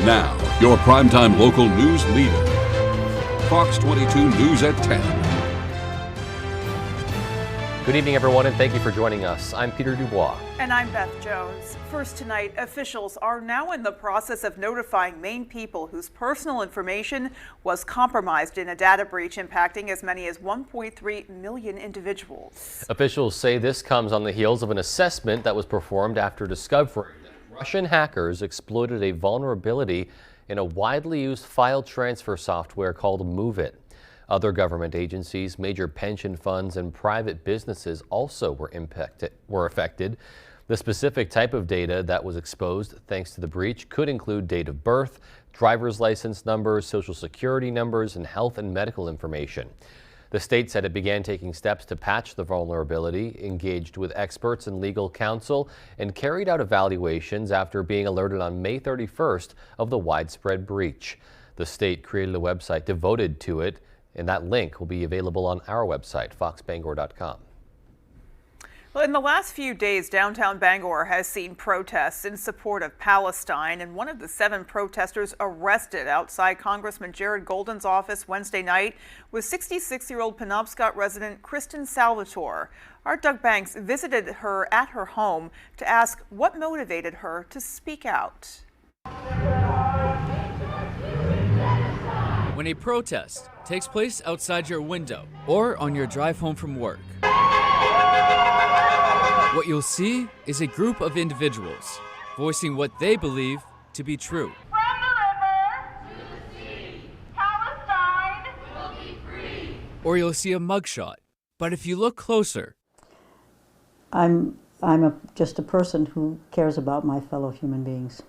Now, your primetime local news leader. Fox 22 News at 10. Good evening, everyone, and thank you for joining us. I'm Peter Dubois. And I'm Beth Jones. First tonight, officials are now in the process of notifying Maine people whose personal information was compromised in a data breach impacting as many as 1.3 million individuals. Officials say this comes on the heels of an assessment that was performed after discovering that Russian hackers exploited a vulnerability in a widely used file transfer software called MoveIt. Other government agencies, major pension funds, and private businesses also were affected. The specific type of data that was exposed thanks to the breach could include date of birth, driver's license numbers, social security numbers, and health and medical information. The state said it began taking steps to patch the vulnerability, engaged with experts and legal counsel, and carried out evaluations after being alerted on May 31st of the widespread breach. The state created a website devoted to it, and that link will be available on our website, foxbangor.com. Well, in the last few days, downtown Bangor has seen protests in support of Palestine, and one of the 7 protesters arrested outside Congressman Jared Golden's office Wednesday night was 66-year-old Penobscot resident Kristen Salvatore. Our Doug Banks visited her at her home to ask what motivated her to speak out. When a protest takes place outside your window or on your drive home from work, what you'll see is a group of individuals voicing what they believe to be true. From the river to the sea, Palestine will be free. Or you'll see a mugshot. But if you look closer, I'm just a person who cares about my fellow human beings.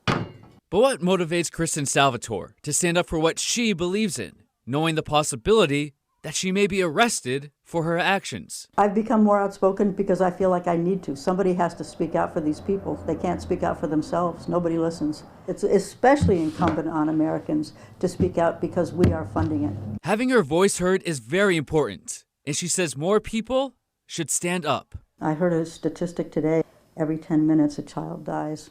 But what motivates Kristen Salvatore to stand up for what she believes in, knowing the possibility that she may be arrested for her actions? I've become more outspoken because I feel like I need to. Somebody has to speak out for these people. They can't speak out for themselves. Nobody listens. It's especially incumbent on Americans to speak out because we are funding it. Having her voice heard is very important, and she says more people should stand up. I heard a statistic today. Every 10 minutes a child dies.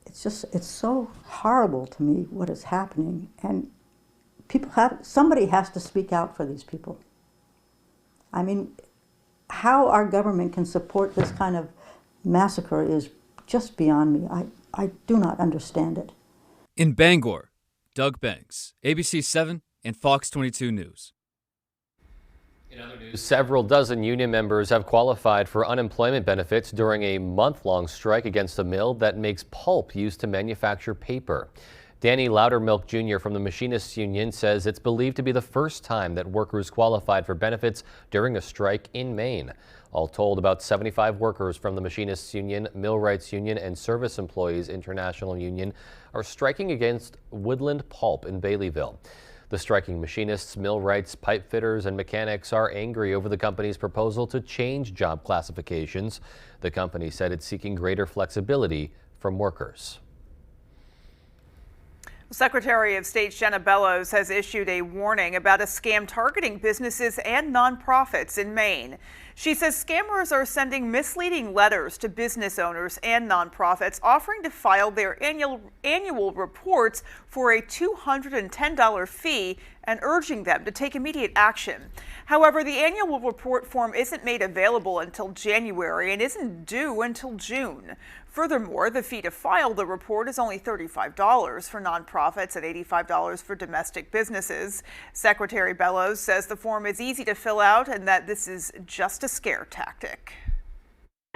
It's so horrible to me what is happening, and somebody has to speak out for these people. I mean, how our government can support this kind of massacre is just beyond me. I do not understand it. In Bangor, Doug Banks, ABC 7 and Fox 22 News. In other news, several dozen union members have qualified for unemployment benefits during a month-long strike against a mill that makes pulp used to manufacture paper. Danny Loudermilk Jr. from the Machinists Union says it's believed to be the first time that workers qualified for benefits during a strike in Maine. All told, about 75 workers from the Machinists Union, Millwrights Union, and Service Employees International Union are striking against Woodland Pulp in Baileyville. The striking machinists, millwrights, pipe fitters, and mechanics are angry over the company's proposal to change job classifications. The company said it's seeking greater flexibility from workers. Secretary of State Jenna Bellows has issued a warning about a scam targeting businesses and nonprofits in Maine. She says scammers are sending misleading letters to business owners and nonprofits offering to file their annual reports for a $210 fee and urging them to take immediate action. However, the annual report form isn't made available until January and isn't due until June. Furthermore, the fee to file the report is only $35 for nonprofits and $85 for domestic businesses. Secretary Bellows says the form is easy to fill out and that this is just a scare tactic.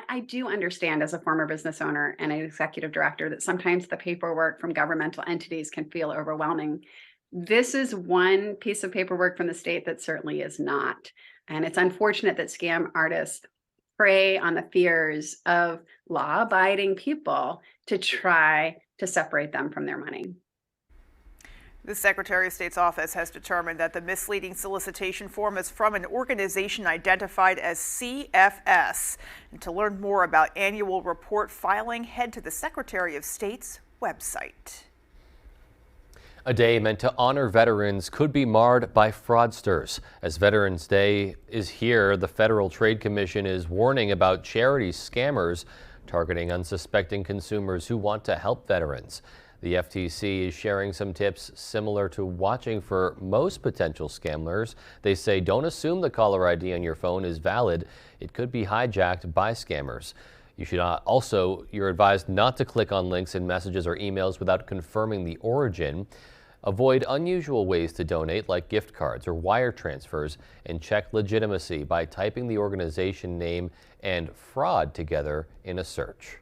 I do understand as a former business owner and an executive director that sometimes the paperwork from governmental entities can feel overwhelming. This is one piece of paperwork from the state that certainly is not. And it's unfortunate that scam artists prey on the fears of law-abiding people to try to separate them from their money. The Secretary of State's office has determined that the misleading solicitation form is from an organization identified as CFS. And to learn more about annual report filing, head to the Secretary of State's website. A day meant to honor veterans could be marred by fraudsters. As Veterans Day is here, the Federal Trade Commission is warning about charity scammers targeting unsuspecting consumers who want to help veterans. The FTC is sharing some tips similar to watching for most potential scammers. They say don't assume the caller ID on your phone is valid. It could be hijacked by scammers. You're advised not to click on links in messages or emails without confirming the origin. Avoid unusual ways to donate like gift cards or wire transfers, and check legitimacy by typing the organization name and fraud together in a search.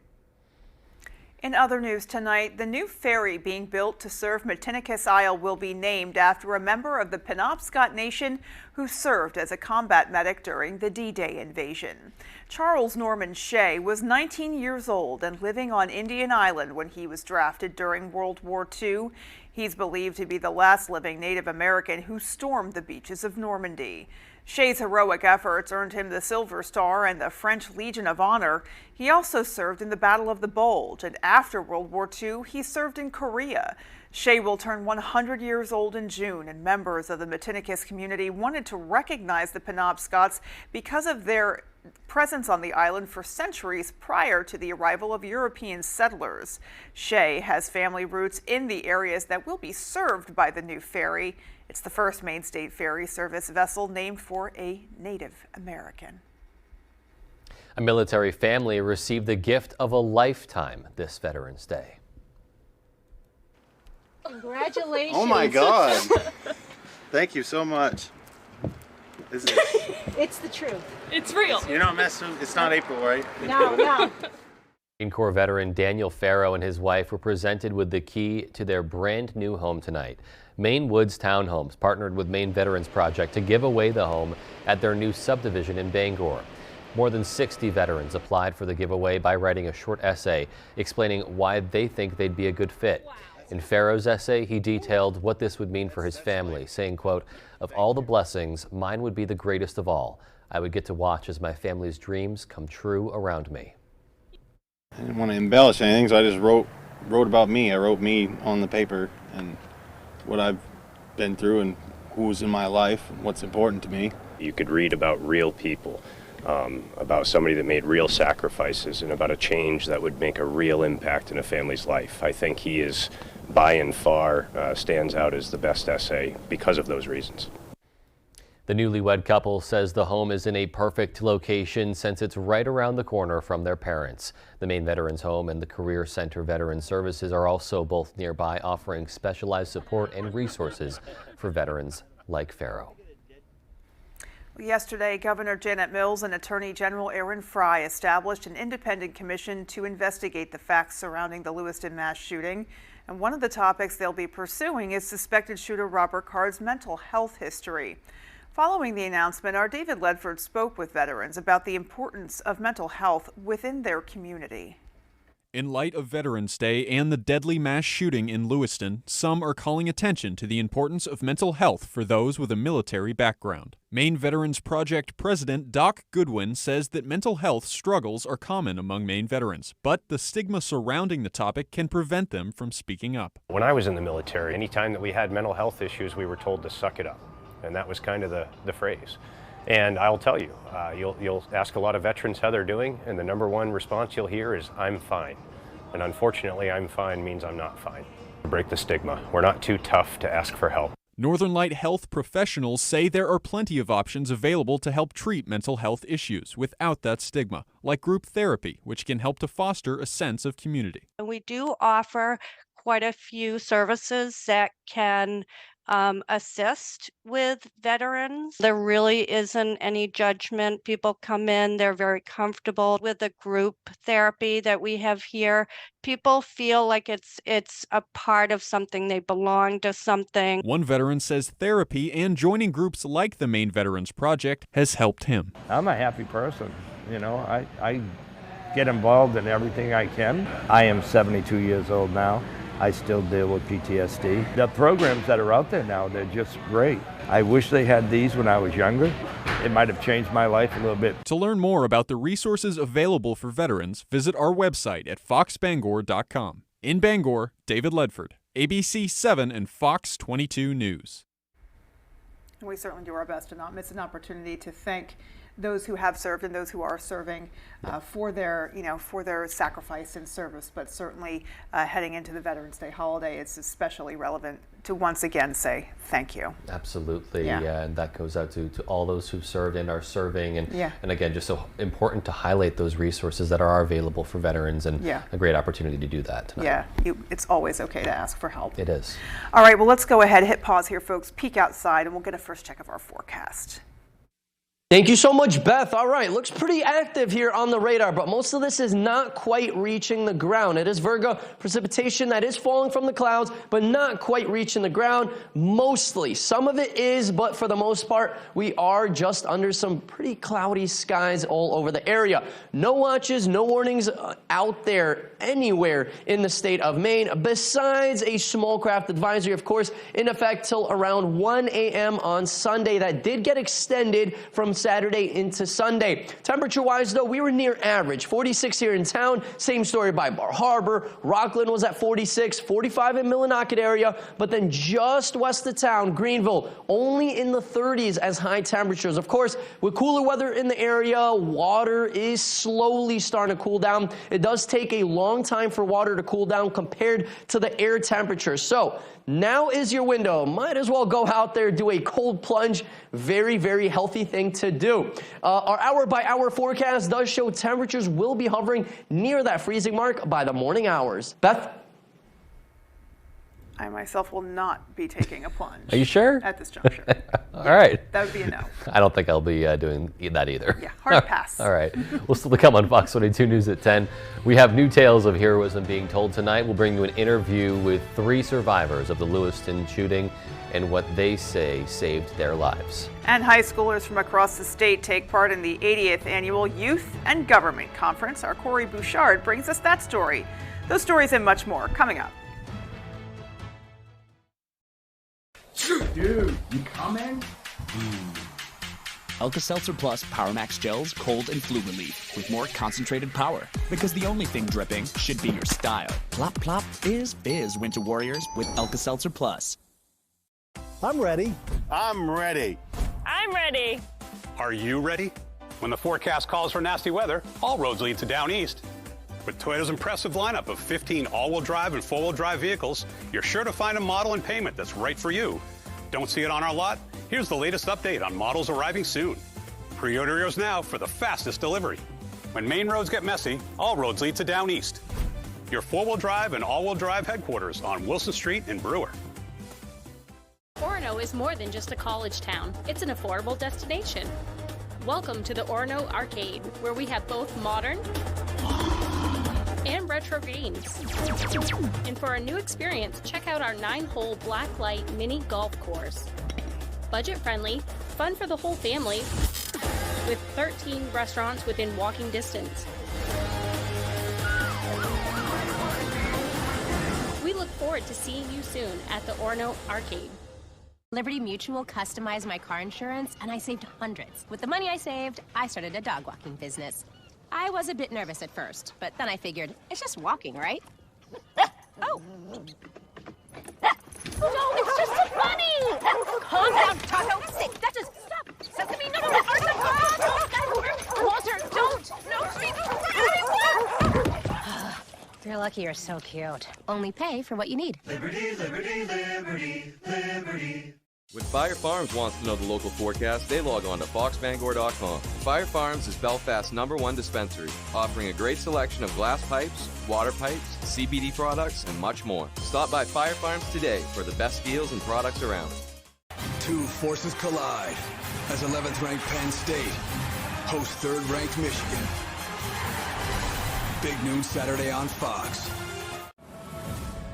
In other news tonight, the new ferry being built to serve Matinicus Isle will be named after a member of the Penobscot Nation who served as a combat medic during the D-Day invasion. Charles Norman Shea was 19 years old and living on Indian Island when he was drafted during World War II. He's believed to be the last living Native American who stormed the beaches of Normandy. Shea's heroic efforts earned him the Silver Star and the French Legion of Honor. He also served in the Battle of the Bulge, and after World War II, he served in Korea. Shea will turn 100 years old in June, and members of the Matinicus community wanted to recognize the Penobscots because of their presence on the island for centuries prior to the arrival of European settlers. Shea has family roots in the areas that will be served by the new ferry. It's the first Maine State Ferry Service vessel named for a Native American. A military family received the gift of a lifetime this Veterans Day. Congratulations. Oh my God. Thank you so much. It's the truth. It's real. You're not messing. It's not April, right? No. Marine Corps veteran Daniel Farrow and his wife were presented with the key to their brand new home tonight. Maine Woods Townhomes partnered with Maine Veterans Project to give away the home at their new subdivision in Bangor. More than 60 veterans applied for the giveaway by writing a short essay explaining why they think they'd be a good fit. In Farrow's essay, he detailed what this would mean for his family, saying, quote, "Of all the blessings, mine would be the greatest of all. I would get to watch as my family's dreams come true around me." I didn't want to embellish anything, so I just wrote about me. I wrote me on the paper and what I've been through and who's in my life and what's important to me. You could read about real people, about somebody that made real sacrifices and about a change that would make a real impact in a family's life. I think he is, by and far, stands out as the best essay because of those reasons. The newlywed couple says the home is in a perfect location since it's right around the corner from their parents. The Maine Veterans Home and the Career Center Veteran Services are also both nearby, offering specialized support and resources for veterans like Farrow. Yesterday, Governor Janet Mills and Attorney General Aaron Fry established an independent commission to investigate the facts surrounding the Lewiston mass shooting. And one of the topics they'll be pursuing is suspected shooter Robert Card's mental health history. Following the announcement, our David Ledford spoke with veterans about the importance of mental health within their community. In light of Veterans Day and the deadly mass shooting in Lewiston, some are calling attention to the importance of mental health for those with a military background. Maine Veterans Project President Doc Goodwin says that mental health struggles are common among Maine veterans, but the stigma surrounding the topic can prevent them from speaking up. When I was in the military, anytime that we had mental health issues, we were told to suck it up. And that was kind of the phrase. And I'll tell you, you'll ask a lot of veterans how they're doing, and the number one response you'll hear is, "I'm fine." And unfortunately, I'm fine means I'm not fine. Break the stigma. We're not too tough to ask for help. Northern Light health professionals say there are plenty of options available to help treat mental health issues without that stigma, like group therapy, which can help to foster a sense of community. And we do offer quite a few services that can assist with veterans. There really isn't any judgment. People come in, they're very comfortable with the group therapy that we have here. People feel like it's a part of something, they belong to something. One veteran says therapy and joining groups like the Maine Veterans Project has helped him. I'm a happy person, you know. I get involved in everything I can. I am 72 years old now. I still deal with PTSD. The programs that are out there now, they're just great. I wish they had these when I was younger. It might have changed my life a little bit. To learn more about the resources available for veterans, visit our website at foxbangor.com. In Bangor, David Ledford, ABC 7 and Fox 22 News. We certainly do our best to not miss an opportunity to thank those who have served and those who are serving for their sacrifice and service. But certainly heading into the Veterans Day holiday, it's especially relevant to once again say thank you. Absolutely, Yeah. and that goes out to all those who've served and are serving, and Yeah. and again, just so important to highlight those resources that are available for veterans, and Yeah. a great opportunity to do that tonight. Yeah, it's always okay to ask for help. It is. All right, well, let's go ahead, hit pause here, folks, peek outside, and we'll get a first check of our forecast. Thank you so much, Beth. All right, looks pretty active here on the radar, but most of this is not quite reaching the ground. It is Virgo precipitation that is falling from the clouds, but not quite reaching the ground. Mostly. Some of it is, but for the most part, we are just under some pretty cloudy skies all over the area. No watches, no warnings out there anywhere in the state of Maine, besides a small craft advisory, of course, in effect till around 1 a.m. on Sunday. That did get extended from Saturday into Sunday. Temperature-wise, though, we were near average. 46 here in town. Same story by Bar Harbor. Rockland was at 46, 45 in Millinocket area, but then just west of town, Greenville, only in the 30s as high temperatures. Of course, with cooler weather in the area, water is slowly starting to cool down. It does take a long time for water to cool down compared to the air temperature. So now is your window. Might as well go out there, do a cold plunge. Very, very healthy thing to do. Our hour-by-hour forecast does show temperatures will be hovering near that freezing mark by the morning hours. Beth? I myself will not be taking a plunge. Are you sure? At this juncture. All right. That would be a no. I don't think I'll be doing that either. Yeah, hard pass. All right. We'll still come on Fox 22 News at 10. We have new tales of heroism being told tonight. We'll bring you an interview with 3 survivors of the Lewiston shooting and what they say saved their lives. And high schoolers from across the state take part in the 80th Annual Youth and Government Conference. Our Corey Bouchard brings us that story. Those stories and much more coming up. Dude, you coming? Alka-Seltzer Plus Power Max Gels Cold and Flu Relief with more concentrated power. Because the only thing dripping should be your style. Plop, plop, fizz, fizz, Winter Warriors with Alka-Seltzer Plus. I'm ready. I'm ready. I'm ready. Are you ready? When the forecast calls for nasty weather, all roads lead to down east. With Toyota's impressive lineup of 15 all-wheel drive and four-wheel drive vehicles, you're sure to find a model and payment that's right for you. Don't see it on our lot? Here's the latest update on models arriving soon. Pre-order yours now for the fastest delivery. When main roads get messy, all roads lead to down east. Your four-wheel drive and all-wheel drive headquarters on Wilson Street in Brewer. Orono is more than just a college town. It's an affordable destination. Welcome to the Orono Arcade, where we have both modern and retro games. And for a new experience, check out our 9-hole blacklight mini golf course. Budget-friendly, fun for the whole family, with 13 restaurants within walking distance. We look forward to seeing you soon at the Orono Arcade. Liberty Mutual customized my car insurance, and I saved hundreds. With the money I saved, I started a dog walking business. I was a bit nervous at first, but then I figured, it's just walking, right? Oh! No, it's just a bunny! Calm down, Taco. Sick. That just... Stop. Sesame, no, Walter, don't! No, You're lucky you're so cute. Only pay for what you need. Liberty, liberty, liberty, liberty. When Fire Farms wants to know the local forecast, they log on to foxbangor.com. Fire Farms is Belfast's #1 dispensary, offering a great selection of glass pipes, water pipes, CBD products, and much more. Stop by Fire Farms today for the best deals and products around. Two forces collide as 11th-ranked Penn State hosts 3rd-ranked Michigan. Big noon Saturday on Fox.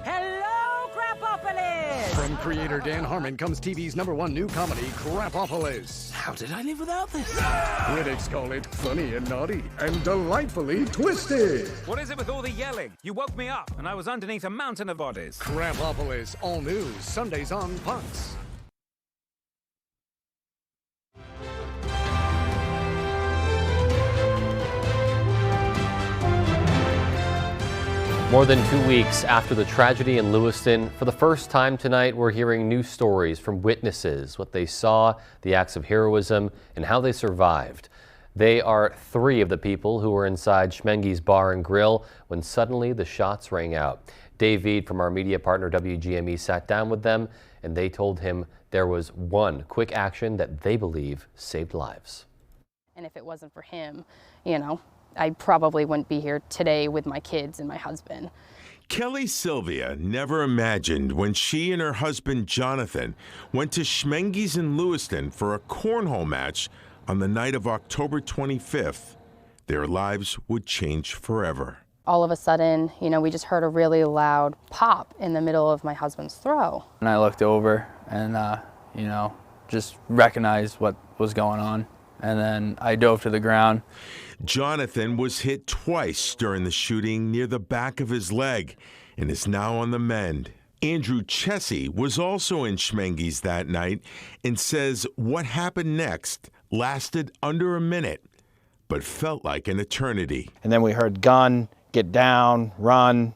Hello, Crapopolis! From creator Dan Harmon comes TV's #1 new comedy, Crapopolis. How did I live without this? Critics call it funny and naughty and delightfully twisted. What is it with all the yelling? You woke me up and I was underneath a mountain of bodies. Crapopolis, all news, Sundays on Fox. More than 2 weeks after the tragedy in Lewiston, for the first time tonight, we're hearing new stories from witnesses, what they saw, the acts of heroism, and how they survived. They are 3 of the people who were inside Schmenge's Bar and Grill when suddenly the shots rang out. Dave Ead from our media partner WGME sat down with them, and they told him there was one quick action that they believe saved lives. And if it wasn't for him, you know, I probably wouldn't be here today with my kids and my husband. Kelly Sylvia never imagined when she and her husband Jonathan went to Schmenge's in Lewiston for a cornhole match on the night of October 25th, their lives would change forever. All of a sudden, you know, we just heard a really loud pop in the middle of my husband's throw. And I looked over and, you know, just recognized what was going on. And then I dove to the ground. Jonathan was hit twice during the shooting near the back of his leg and is now on the mend. Andrew Chessie was also in Schmenge's that night and says what happened next lasted under a minute, but felt like an eternity. And then we heard gun, get down, run.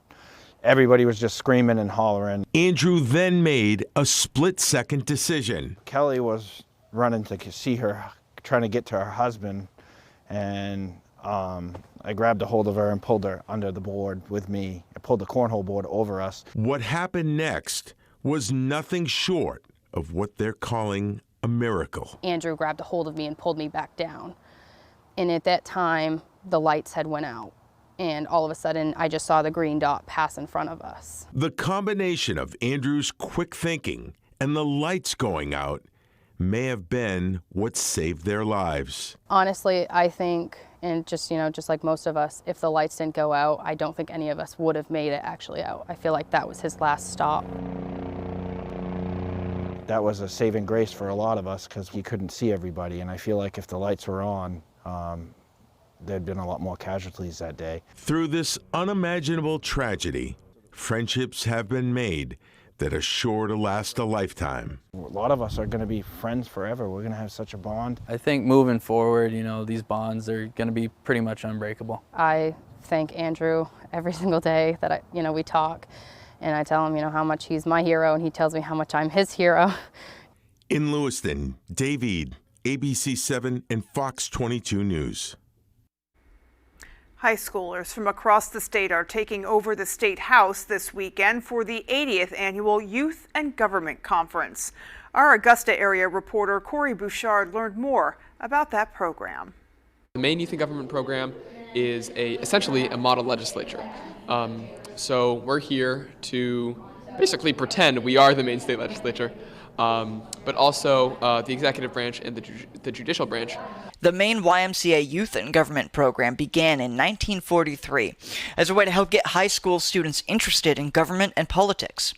Everybody was just screaming and hollering. Andrew then made a split-second decision. Kelly was running to see her, trying to get to her husband, and I grabbed a hold of her and pulled her under the board with me. I pulled the cornhole board over us. What happened next was nothing short of what they're calling a miracle. Andrew grabbed a hold of me and pulled me back down. And at that time, the lights had went out. And all of a sudden, I just saw the green dot pass in front of us. The combination of Andrew's quick thinking and the lights going out may have been what saved their lives. Honestly, I think, and just, you know, just like most of us, if the lights didn't go out, I don't think any of us would have made it actually out. I feel like that was his last stop. That was a saving grace for a lot of us because he couldn't see everybody. And I feel like if the lights were on, there'd been a lot more casualties that day. Through this unimaginable tragedy, friendships have been made that are sure to last a lifetime. A lot of us are going to be friends forever. We're going to have such a bond. I think moving forward, you know, these bonds are going to be pretty much unbreakable. I thank Andrew every single day that we talk, and I tell him, you know, how much he's my hero, and he tells me how much I'm his hero. In Lewiston, Dave Ead, ABC 7 and Fox 22 News. High schoolers from across the state are taking over the State House this weekend for the 80th Annual Youth and Government Conference. Our Augusta area reporter Corey Bouchard learned more about that program. The Maine Youth and Government program is essentially a model legislature. So we're here to basically pretend we are the Maine State Legislature, but also the executive branch and the judicial branch. The Maine YMCA Youth and Government program began in 1943 as a way to help get high school students interested in government and politics.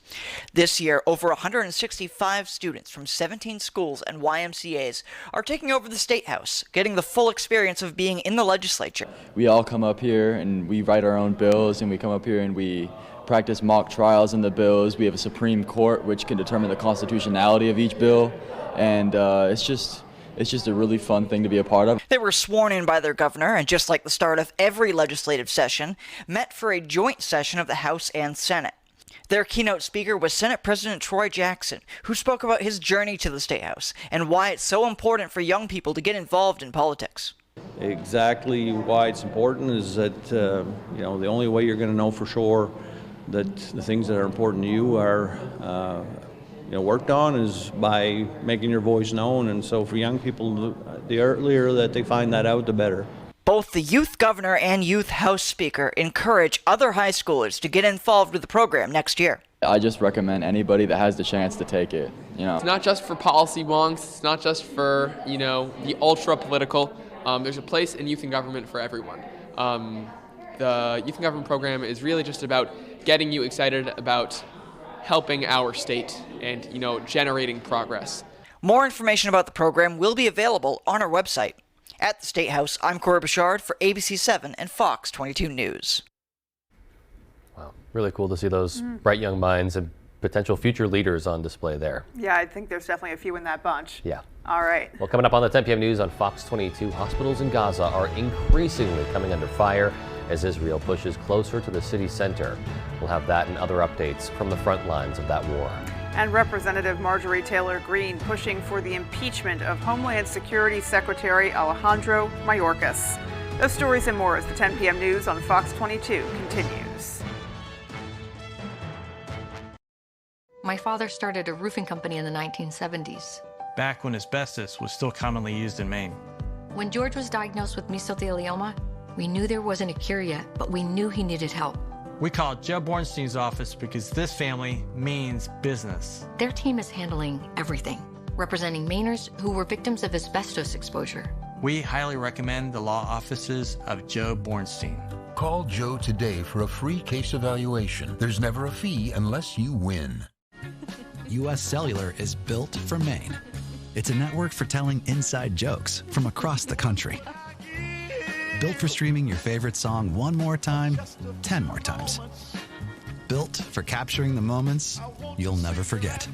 This year, over 165 students from 17 schools and YMCAs are taking over the State House, getting the full experience of being in the legislature. We all come up here and we write our own bills, and we come up here and we practice mock trials in the bills. We have a Supreme Court which can determine the constitutionality of each bill, and it's just a really fun thing to be a part of. They were sworn in by their governor, and just like the start of every legislative session, met for a joint session of the House and Senate. Their keynote speaker was Senate President Troy Jackson, who spoke about his journey to the State House and why it's so important for young people to get involved in politics. Exactly why it's important is that the only way you're going to know for sure that the things that are important to you are worked on is by making your voice known. And so for young people, the earlier that they find that out, the better. Both the youth governor and youth house speaker encourage other high schoolers to get involved with the program next year. I just recommend anybody that has the chance to take it. It's not just for policy wonks. It's not just for the ultra political. There's a place in youth and government for everyone. The youth and government program is really just about getting you excited about helping our state and generating progress. More information about the program will be available on our website. At the State House, I'm Corey Bouchard for ABC 7 and Fox 22 News. Wow, really cool to see those bright young minds and potential future leaders on display there. Yeah, I think there's definitely a few in that bunch. Yeah. All right. Well, coming up on the 10 p.m. news on Fox 22, hospitals in Gaza are increasingly coming under fire as Israel pushes closer to the city center. We'll have that and other updates from the front lines of that war. And Representative Marjorie Taylor Greene pushing for the impeachment of Homeland Security Secretary Alejandro Mayorkas. Those stories and more as the 10 p.m. news on Fox 22 continues. My father started a roofing company in the 1970s. Back when asbestos was still commonly used in Maine. When George was diagnosed with mesothelioma, we knew there wasn't a cure yet, but we knew he needed help. We called Joe Bornstein's office because this family means business. Their team is handling everything, representing Mainers who were victims of asbestos exposure. We highly recommend the law offices of Joe Bornstein. Call Joe today for a free case evaluation. There's never a fee unless you win. U.S. Cellular is built for Maine. It's a network for telling inside jokes from across the country. Built for streaming your favorite song 1 more time, 10 more times. Built for capturing the moments you'll never forget.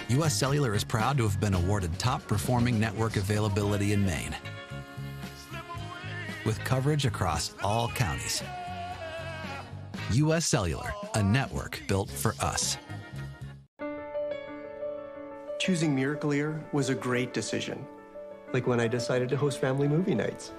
U.S. Cellular is proud to have been awarded top performing network availability in Maine, with coverage across all counties. U.S. Cellular, a network built for us. Choosing Miracle Ear was a great decision. Like when I decided to host family movie nights.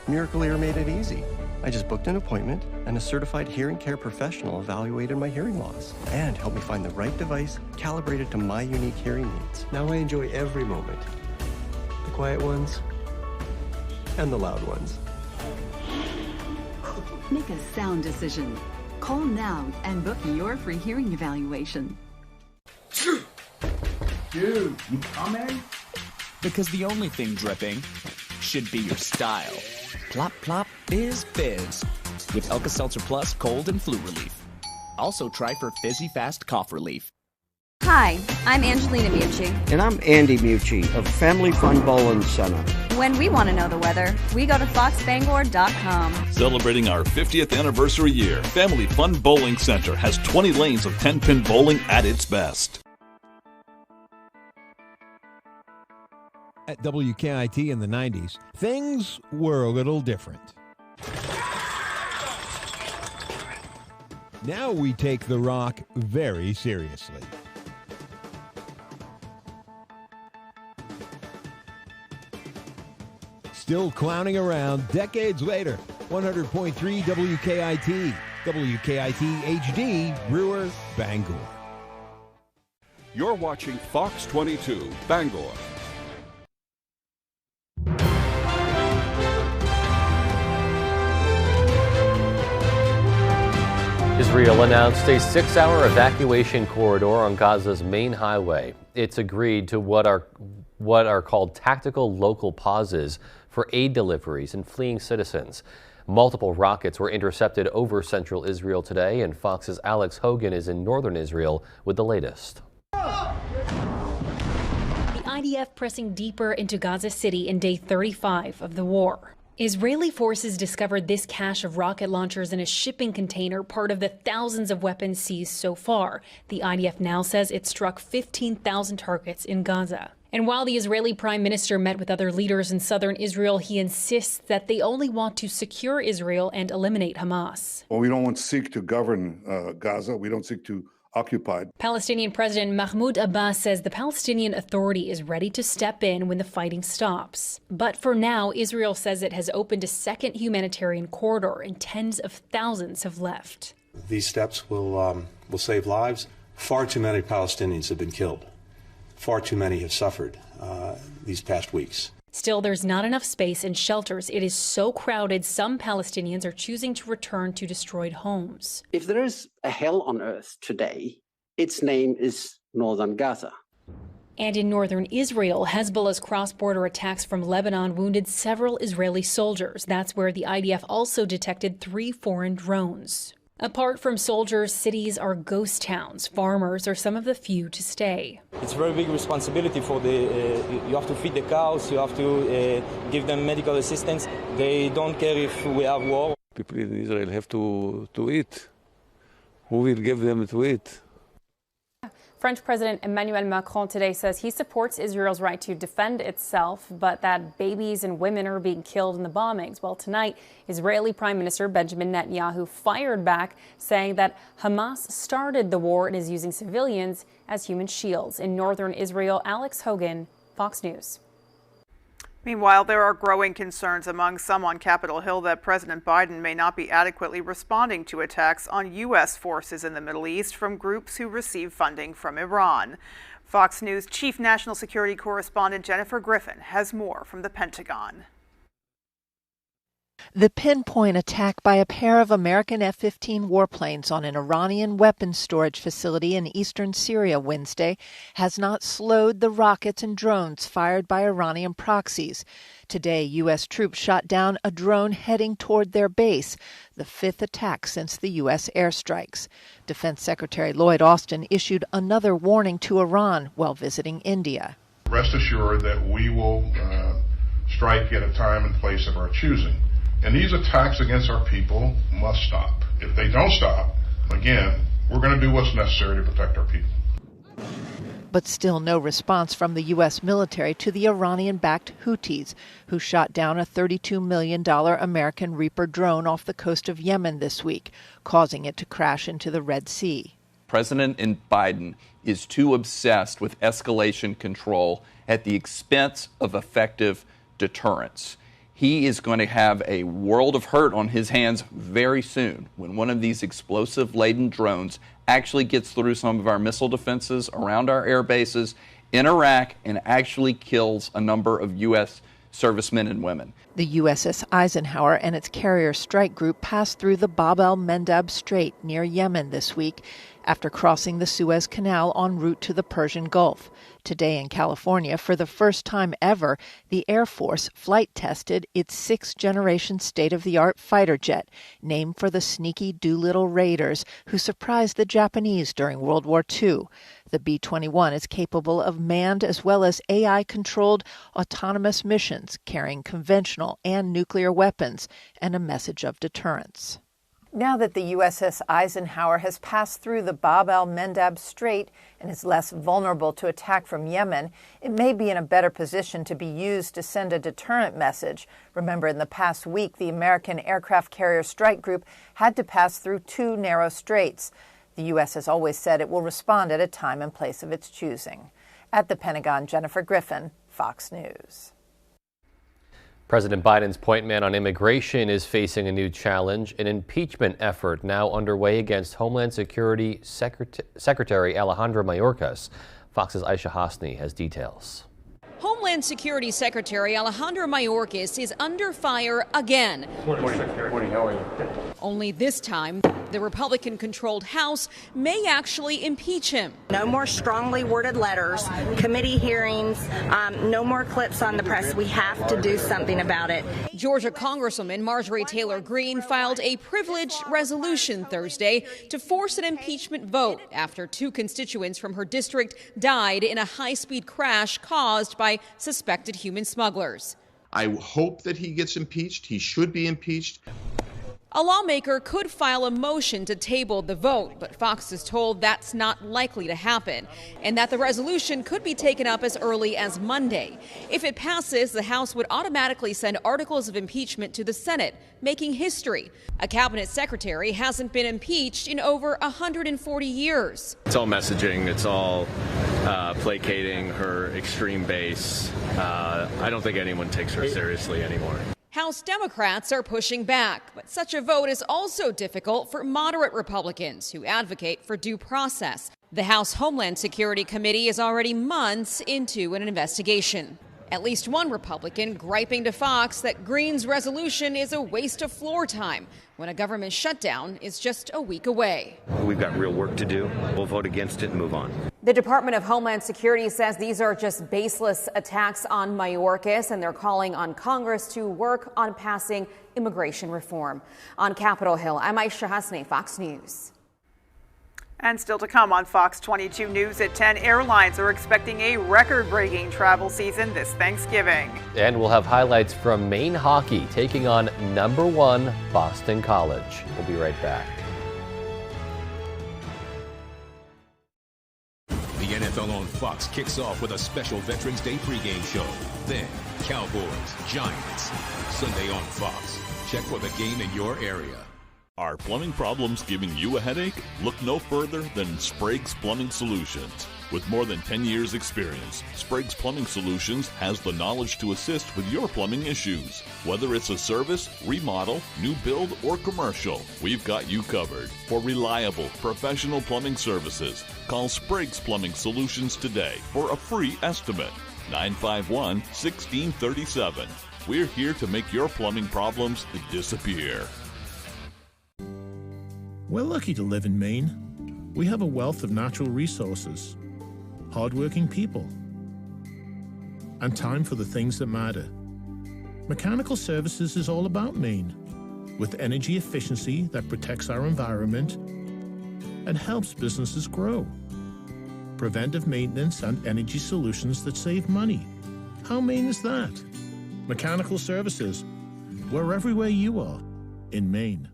Miracle Ear made it easy. I just booked an appointment and a certified hearing care professional evaluated my hearing loss and helped me find the right device calibrated to my unique hearing needs. Now I enjoy every moment. The quiet ones and the loud ones. Make a sound decision. Call now and book your free hearing evaluation. Dude, you coming? Because the only thing dripping should be your style. Plop Plop Fizz Fizz with Alka-Seltzer Plus Cold and Flu Relief. Also try for Fizzy Fast Cough Relief. Hi, I'm Angelina Mucci. And I'm Andy Mucci of Family Fun Bowling Center. When we want to know the weather, we go to foxbangor.com. Celebrating our 50th anniversary year, Family Fun Bowling Center has 20 lanes of 10-pin bowling at its best. At WKIT in the 90s, things were a little different. Now we take the rock very seriously. Still clowning around decades later, 100.3 WKIT, WKIT HD, Brewer, Bangor. You're watching Fox 22, Bangor. Israel announced a 6-hour evacuation corridor on Gaza's main highway. It's agreed to what are called tactical local pauses for aid deliveries and fleeing citizens. Multiple rockets were intercepted over central Israel today, and Fox's Alex Hogan is in northern Israel with the latest. The IDF pressing deeper into Gaza City in day 35 of the war. Israeli forces discovered this cache of rocket launchers in a shipping container, part of the thousands of weapons seized so far. The IDF now says it struck 15,000 targets in Gaza. And while the Israeli prime minister met with other leaders in southern Israel, he insists that they only want to secure Israel and eliminate Hamas. Well, we don't seek to govern Gaza. We don't seek to occupy. Palestinian President Mahmoud Abbas says the Palestinian Authority is ready to step in when the fighting stops. But for now, Israel says it has opened a second humanitarian corridor and tens of thousands have left. These steps will save lives. Far too many Palestinians have been killed. Far too many have suffered these past weeks. Still, there's not enough space in shelters. It is so crowded, some Palestinians are choosing to return to destroyed homes. If there is a hell on earth today, its name is northern Gaza. And in northern Israel, Hezbollah's cross-border attacks from Lebanon wounded several Israeli soldiers. That's where the IDF also detected 3 foreign drones. Apart from soldiers, cities are ghost towns. Farmers are some of the few to stay. It's a very big responsibility for you have to feed the cows, you have to give them medical assistance. They don't care if we have war. People in Israel have to eat. Who will give them to eat? French President Emmanuel Macron today says he supports Israel's right to defend itself, but that babies and women are being killed in the bombings. Well, tonight, Israeli Prime Minister Benjamin Netanyahu fired back, saying that Hamas started the war and is using civilians as human shields. In northern Israel, Alex Hogan, Fox News. Meanwhile, there are growing concerns among some on Capitol Hill that President Biden may not be adequately responding to attacks on U.S. forces in the Middle East from groups who receive funding from Iran. Fox News Chief National Security Correspondent Jennifer Griffin has more from the Pentagon. The pinpoint attack by a pair of American F-15 warplanes on an Iranian weapons storage facility in eastern Syria Wednesday has not slowed the rockets and drones fired by Iranian proxies. Today, U.S. troops shot down a drone heading toward their base, the fifth attack since the U.S. airstrikes. Defense Secretary Lloyd Austin issued another warning to Iran while visiting India. Rest assured that we will strike at a time and place of our choosing. And these attacks against our people must stop. If they don't stop, again, we're going to do what's necessary to protect our people. But still no response from the U.S. military to the Iranian-backed Houthis, who shot down a $32 million American Reaper drone off the coast of Yemen this week, causing it to crash into the Red Sea. President Biden is too obsessed with escalation control at the expense of effective deterrence. He is going to have a world of hurt on his hands very soon when one of these explosive-laden drones actually gets through some of our missile defenses around our air bases in Iraq and actually kills a number of U.S. servicemen and women. The USS Eisenhower and its carrier strike group passed through the Bab el-Mandab Strait near Yemen this week after crossing the Suez Canal en route to the Persian Gulf. Today in California, for the first time ever, the Air Force flight tested its sixth-generation state-of-the-art fighter jet, named for the sneaky Doolittle Raiders who surprised the Japanese during World War II. The B-21 is capable of manned as well as AI-controlled autonomous missions, carrying conventional and nuclear weapons and a message of deterrence. Now that the USS Eisenhower has passed through the Bab el-Mandab Strait and is less vulnerable to attack from Yemen, it may be in a better position to be used to send a deterrent message. Remember, in the past week, the American Aircraft Carrier Strike Group had to pass through two narrow straits. The U.S. has always said it will respond at a time and place of its choosing. At the Pentagon, Jennifer Griffin, Fox News. President Biden's point man on immigration is facing a new challenge, an impeachment effort now underway against Homeland Security Secretary Alejandro Mayorkas. Fox's Aisha Hasni has details. Homeland Security Secretary Alejandro Mayorkas is under fire again. Morning, Secretary. Morning, how are you? Only this time, the Republican-controlled House may actually impeach him. No more strongly worded letters, committee hearings, no more clips on the press. We have to do something about it. Georgia Congresswoman Marjorie Taylor Greene filed a privileged resolution Thursday to force an impeachment vote after two constituents from her district died in a high-speed crash caused by suspected human smugglers. I hope that he gets impeached. He should be impeached. A lawmaker could file a motion to table the vote, but Fox is told that's not likely to happen, and that the resolution could be taken up as early as Monday. If it passes, the House would automatically send articles of impeachment to the Senate, making history. A cabinet secretary hasn't been impeached in over 140 years. It's all messaging. It's all placating her extreme base. I don't think anyone takes her seriously anymore. House Democrats are pushing back, but such a vote is also difficult for moderate Republicans who advocate for due process. The House Homeland Security Committee is already months into an investigation. At least one Republican griping to Fox that Greene's resolution is a waste of floor time when a government shutdown is just a week away. We've got real work to do. We'll vote against it and move on. The Department of Homeland Security says these are just baseless attacks on Mayorkas, and they're calling on Congress to work on passing immigration reform. On Capitol Hill, I'm Aisha Hasni, Fox News. And still to come on Fox 22 News at 10, airlines are expecting a record-breaking travel season this Thanksgiving. And we'll have highlights from Maine hockey taking on #1 Boston College. We'll be right back. NFL on Fox kicks off with a special Veterans Day pregame show. Then, Cowboys, Giants. Sunday on Fox. Check for the game in your area. Are plumbing problems giving you a headache? Look no further than Sprague's Plumbing Solutions. With more than 10 years' experience, Sprague's Plumbing Solutions has the knowledge to assist with your plumbing issues. Whether it's a service, remodel, new build, or commercial, we've got you covered. For reliable, professional plumbing services, call Sprague's Plumbing Solutions today for a free estimate. 951-1637. We're here to make your plumbing problems disappear. We're lucky to live in Maine. We have a wealth of natural resources, hardworking people, and time for the things that matter. Mechanical Services is all about Maine, with energy efficiency that protects our environment and helps businesses grow. Preventive maintenance and energy solutions that save money. How Maine is that? Mechanical Services. We're everywhere you are in Maine.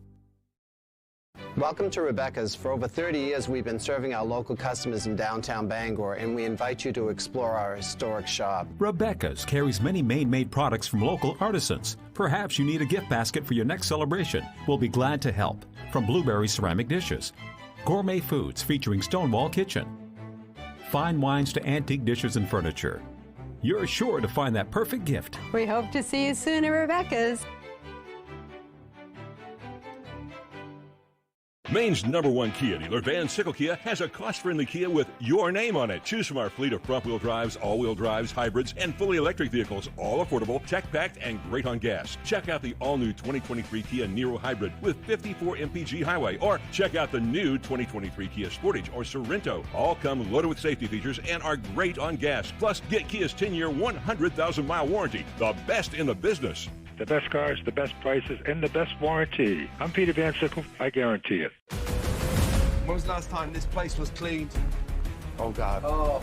Welcome to Rebecca's. For over 30 years, we've been serving our local customers in downtown Bangor, and we invite you to explore our historic shop. Rebecca's carries many Maine-made products from local artisans. Perhaps you need a gift basket for your next celebration. We'll be glad to help. From blueberry ceramic dishes, gourmet foods featuring Stonewall Kitchen, fine wines to antique dishes and furniture. You're sure to find that perfect gift. We hope to see you soon at Rebecca's. Maine's #1 Kia dealer, Van Sickle Kia, has a cost-friendly Kia with your name on it. Choose from our fleet of front-wheel drives, all-wheel drives, hybrids, and fully electric vehicles, all affordable, tech-packed, and great on gas. Check out the all-new 2023 Kia Niro Hybrid with 54 mpg highway, or check out the new 2023 Kia Sportage or Sorrento. All come loaded with safety features and are great on gas. Plus, get Kia's 10-year, 100,000-mile warranty, the best in the business. The best cars, the best prices, and the best warranty. I'm Peter Van Sickle. I guarantee it. When was the last time this place was cleaned? Oh, God. Oh.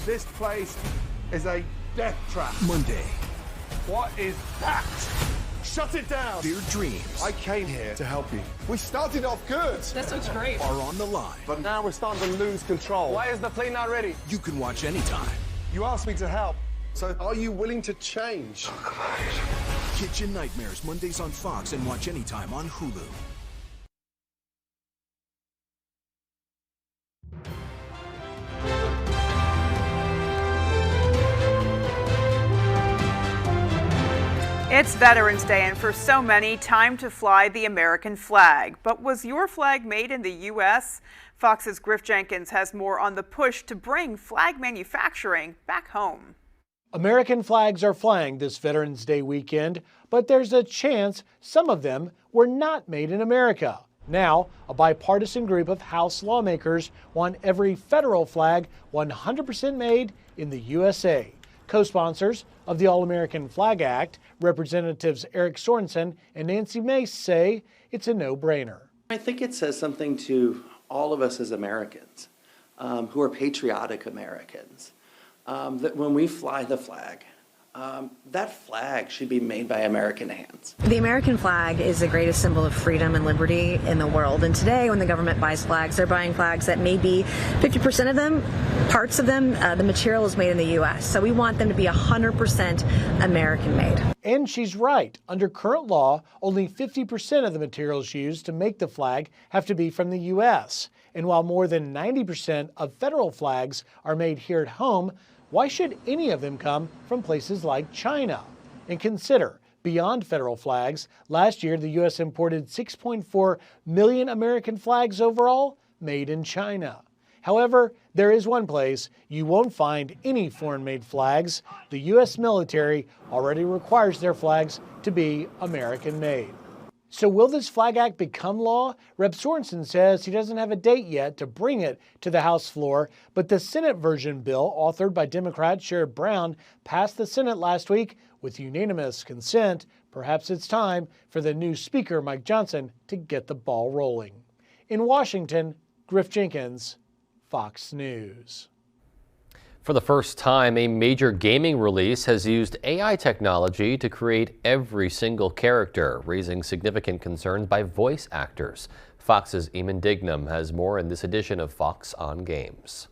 This place is a death trap. Monday. What is that? Shut it down. Their dreams. I came here to help you. We started off good. That looks great. Are on the line. But now we're starting to lose control. Why is the plane not ready? You can watch anytime. You asked me to help. So are you willing to change? Oh, come on. Kitchen Nightmares, Mondays on Fox, and watch anytime on Hulu. It's Veterans Day, and for so many, time to fly the American flag. But was your flag made in the U.S.? Fox's Griff Jenkins has more on the push to bring flag manufacturing back home. American flags are flying this Veterans Day weekend, but there's a chance some of them were not made in America. Now, a bipartisan group of House lawmakers want every federal flag 100% made in the USA. Co-sponsors of the All-American Flag Act, Representatives Eric Sorensen and Nancy Mace, say it's a no-brainer. I think it says something to all of us as Americans who are patriotic Americans. That when we fly the flag, that flag should be made by American hands. The American flag is the greatest symbol of freedom and liberty in the world. And today, when the government buys flags, they're buying flags that maybe 50% of them, parts of them, the material is made in the U.S. So we want them to be 100% American made. And she's right. Under current law, only 50% of the materials used to make the flag have to be from the U.S. And while more than 90% of federal flags are made here at home, why should any of them come from places like China? And consider, beyond federal flags, last year the U.S. imported 6.4 million American flags overall made in China. However, there is one place you won't find any foreign-made flags. The U.S. military already requires their flags to be American-made. So will this Flag Act become law? Rep. Sorensen says he doesn't have a date yet to bring it to the House floor, but the Senate version bill, authored by Democrat Sherrod Brown, passed the Senate last week with unanimous consent. Perhaps it's time for the new Speaker, Mike Johnson, to get the ball rolling. In Washington, Griff Jenkins, Fox News. For the first time, a major gaming release has used AI technology to create every single character, raising significant concerns by voice actors. Fox's Eamon Dignam has more in this edition of Fox on Games.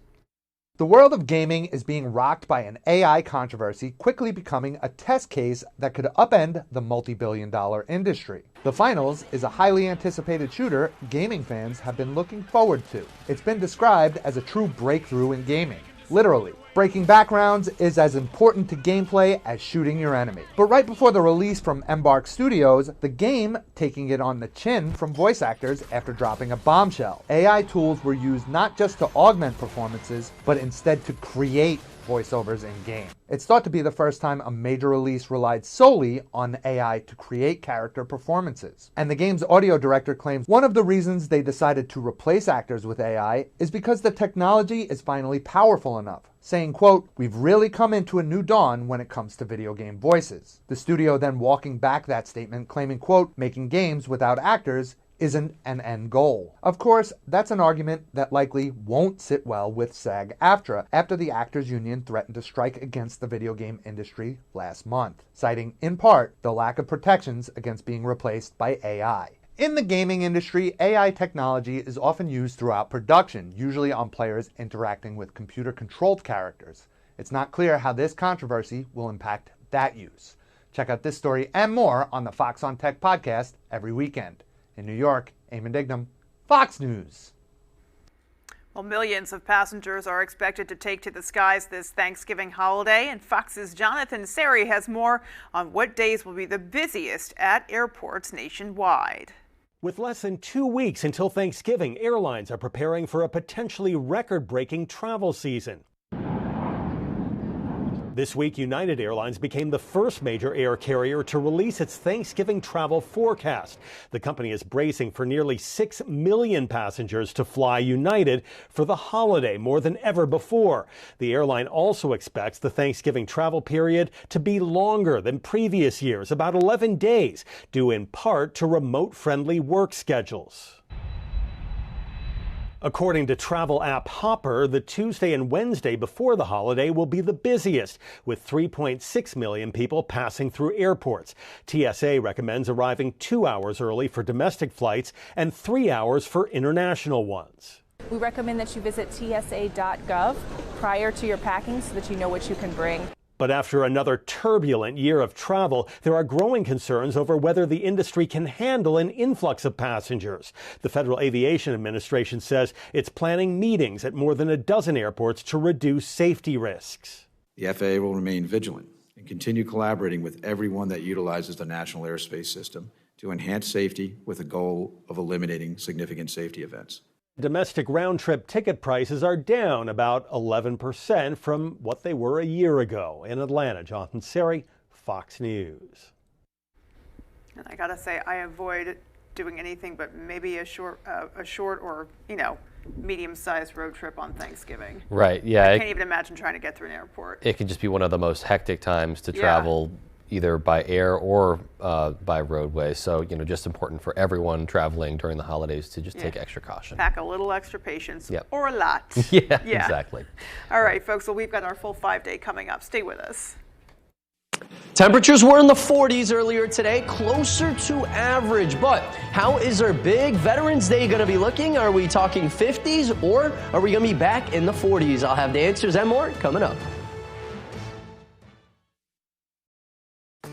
The world of gaming is being rocked by an AI controversy quickly becoming a test case that could upend the multi-billion-dollar industry. The Finals is a highly anticipated shooter gaming fans have been looking forward to. It's been described as a true breakthrough in gaming. Literally, breaking backgrounds is as important to gameplay as shooting your enemy. But right before the release from Embark Studios, the game taking it on the chin from voice actors after dropping a bombshell. AI tools were used not just to augment performances, but instead to create voiceovers in-game. It's thought to be the first time a major release relied solely on AI to create character performances. And the game's audio director claims one of the reasons they decided to replace actors with AI is because the technology is finally powerful enough, saying, quote, "We've really come into a new dawn when it comes to video game voices." The studio then walking back that statement, claiming, quote, "Making games without actors isn't an end goal." Of course, that's an argument that likely won't sit well with SAG-AFTRA after the Actors Union threatened to strike against the video game industry last month, citing in part the lack of protections against being replaced by AI. In the gaming industry, AI technology is often used throughout production, usually on players interacting with computer-controlled characters. It's not clear how this controversy will impact that use. Check out this story and more on the Fox on Tech podcast every weekend. In New York, Eamon Dignam, Fox News. Well, millions of passengers are expected to take to the skies this Thanksgiving holiday, and Fox's Jonathan Seri has more on what days will be the busiest at airports nationwide. With less than 2 weeks until Thanksgiving, airlines are preparing for a potentially record-breaking travel season. This week, United Airlines became the first major air carrier to release its Thanksgiving travel forecast. The company is bracing for nearly 6 million passengers to fly United for the holiday, more than ever before. The airline also expects the Thanksgiving travel period to be longer than previous years, about 11 days, due in part to remote-friendly work schedules. According to travel app Hopper, the Tuesday and Wednesday before the holiday will be the busiest, with 3.6 million people passing through airports. TSA recommends arriving 2 hours early for domestic flights and 3 hours for international ones. We recommend that you visit tsa.gov prior to your packing so that you know what you can bring. But after another turbulent year of travel, there are growing concerns over whether the industry can handle an influx of passengers. The Federal Aviation Administration says it's planning meetings at more than a dozen airports to reduce safety risks. The FAA will remain vigilant and continue collaborating with everyone that utilizes the National Airspace System to enhance safety with the goal of eliminating significant safety events. Domestic round-trip ticket prices are down about 11% from what they were a year ago. In Atlanta, Jonathan Seri, Fox News. And I gotta say, I avoid doing anything but maybe a short or, medium-sized road trip on Thanksgiving. Right, yeah. I can't even imagine trying to get through an airport. It can just be one of the most hectic times to travel, either by air or by roadway. So, just important for everyone traveling during the holidays to just take extra caution. Pack a little extra patience, Yep. or a lot. Yeah, exactly. All right, folks, well, we've got our full 5-day coming up. Stay with us. Temperatures were in the 40s earlier today, closer to average. But how is our big Veterans Day going to be looking? Are we talking 50s or are we going to be back in the 40s? I'll have the answers and more coming up.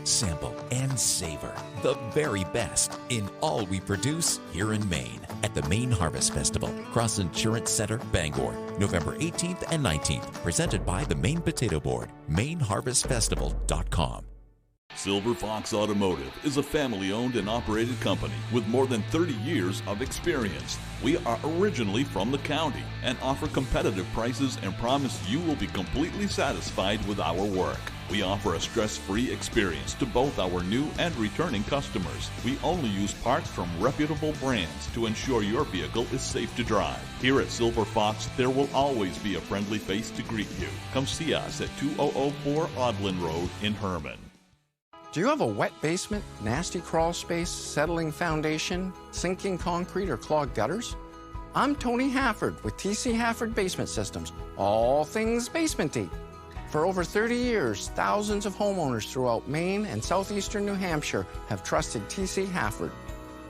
Sample and savor the very best in all we produce here in Maine at the Maine Harvest Festival, Cross Insurance Center, Bangor, November 18th and 19th, presented by the Maine Potato Board, MaineHarvestFestival.com. Silver Fox Automotive is a family-owned and operated company with more than 30 years of experience. We are originally from the county and offer competitive prices and promise you will be completely satisfied with our work. We offer a stress-free experience to both our new and returning customers. We only use parts from reputable brands to ensure your vehicle is safe to drive. Here at Silver Fox, there will always be a friendly face to greet you. Come see us at 2004 Audlin Road in Herman. Do you have a wet basement, nasty crawl space, settling foundation, sinking concrete, or clogged gutters? I'm Tony Hafford with TC Hafford Basement Systems, all things basement-y. For over 30 years, thousands of homeowners throughout Maine and southeastern New Hampshire have trusted TC Hafford.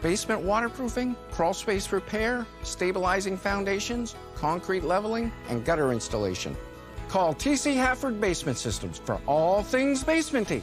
Basement waterproofing, crawl space repair, stabilizing foundations, concrete leveling, and gutter installation. Call TC Hafford Basement Systems for all things basementy.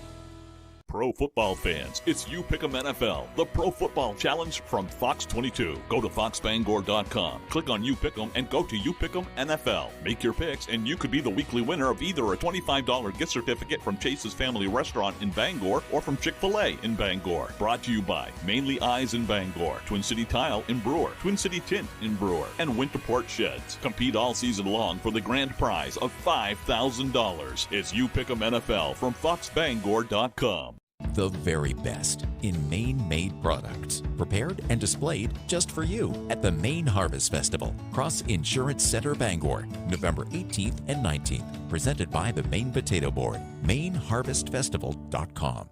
Pro football fans, it's You Pick'em NFL, the Pro Football Challenge from Fox 22. Go to foxbangor.com, click on You Pick'em, and go to You Pick'em NFL. Make your picks, and you could be the weekly winner of either a $25 gift certificate from Chase's Family Restaurant in Bangor or from Chick-fil-A in Bangor. Brought to you by Mainly Eyes in Bangor, Twin City Tile in Brewer, Twin City Tint in Brewer, and Winterport Sheds. Compete all season long for the grand prize of $5,000. It's You Pick'em NFL from foxbangor.com. The very best in Maine-made products, prepared and displayed just for you at the Maine Harvest Festival, Cross Insurance Center, Bangor, November 18th and 19th. Presented by the Maine Potato Board. MaineHarvestFestival.com.